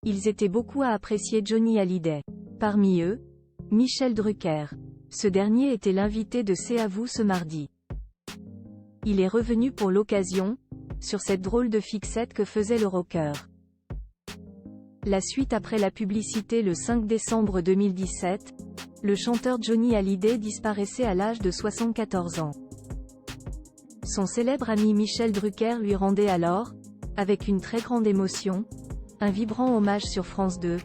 Ils étaient beaucoup à apprécier Johnny Hallyday. Parmi eux, Michel Drucker. Ce dernier était l'invité de C'est à vous ce mardi. Il est revenu pour l'occasion, sur cette drôle de fixette que faisait le rocker. La suite après la publicité le 5 décembre 2017, le chanteur Johnny Hallyday disparaissait à l'âge de 74 ans. Son célèbre ami Michel Drucker lui rendait alors, avec une très grande émotion, un vibrant hommage sur France 2.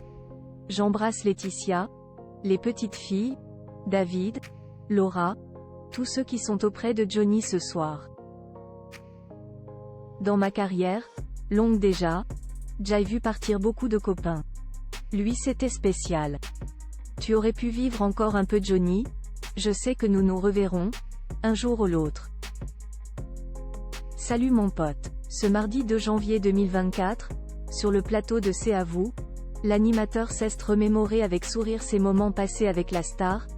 J'embrasse Laetitia, les petites filles, David, Laura, tous ceux qui sont auprès de Johnny ce soir. Dans ma carrière, longue déjà, j'ai vu partir beaucoup de copains. Lui c'était spécial. Tu aurais pu vivre encore un peu Johnny, je sais que nous nous reverrons, un jour ou l'autre. Salut mon pote. Ce mardi 2 janvier 2024, sur le plateau de C'est à vous, l'animateur cesse remémorer avec sourire ses moments passés avec la star,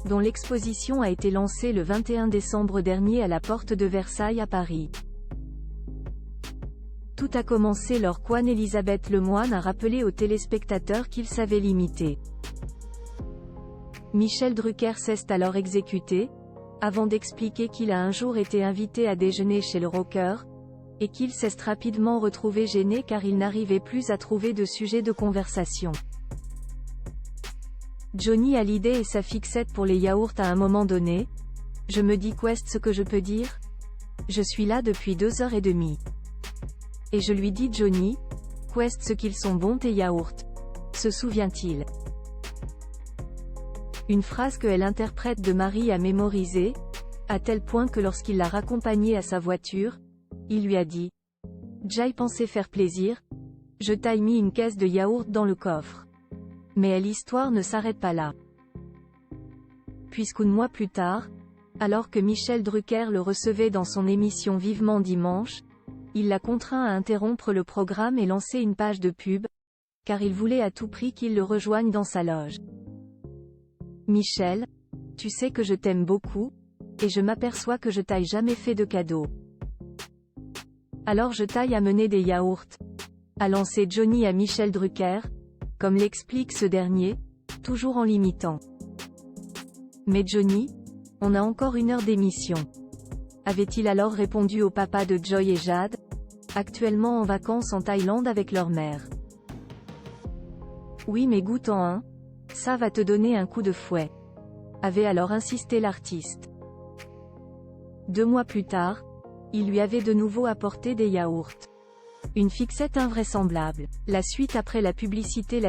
dont l'exposition a été lancée le 21 décembre dernier à la porte de Versailles à Paris. Tout a commencé lorsque Anne-Elisabeth Lemoine a rappelé aux téléspectateurs qu'il savait l'imiter. Michel Drucker s'est alors exécuté, avant d'expliquer qu'il a un jour été invité à déjeuner chez le rocker, et qu'il s'est rapidement retrouvé gêné car il n'arrivait plus à trouver de sujet de conversation. Johnny Hallyday et sa fixette pour les yaourts à un moment donné. Je me dis qu'est-ce ce que je peux dire? Je suis là depuis 2h30. Et je lui dis Johnny, qu'est-ce ce qu'ils sont bons tes yaourts? Se souvient-il? Une phrase que elle interprète de Marie a mémorisée, à tel point que lorsqu'il l'a raccompagnée à sa voiture, il lui a dit « J'ai pensé faire plaisir, je t'ai mis une caisse de yaourt dans le coffre. » Mais l'histoire ne s'arrête pas là. Puisqu'un mois plus tard, alors que Michel Drucker le recevait dans son émission Vivement Dimanche, il l'a contraint à interrompre le programme et lancer une page de pub, car il voulait à tout prix qu'il le rejoigne dans sa loge. Michel, tu sais que je t'aime beaucoup, et je m'aperçois que je t'ai jamais fait de cadeau. Alors je t'ai amené des yaourts, a lancé Johnny à Michel Drucker, comme l'explique ce dernier, toujours en l'imitant. Mais Johnny, on a encore 1 heure d'émission. Avait-il alors répondu au papa de Joy et Jade, actuellement en vacances en Thaïlande avec leur mère. Oui mais goûte-en un, ça va te donner un coup de fouet. Avait alors insisté l'artiste. 2 mois plus tard, il lui avait de nouveau apporté des yaourts. Une fixette invraisemblable. La suite après la publicité.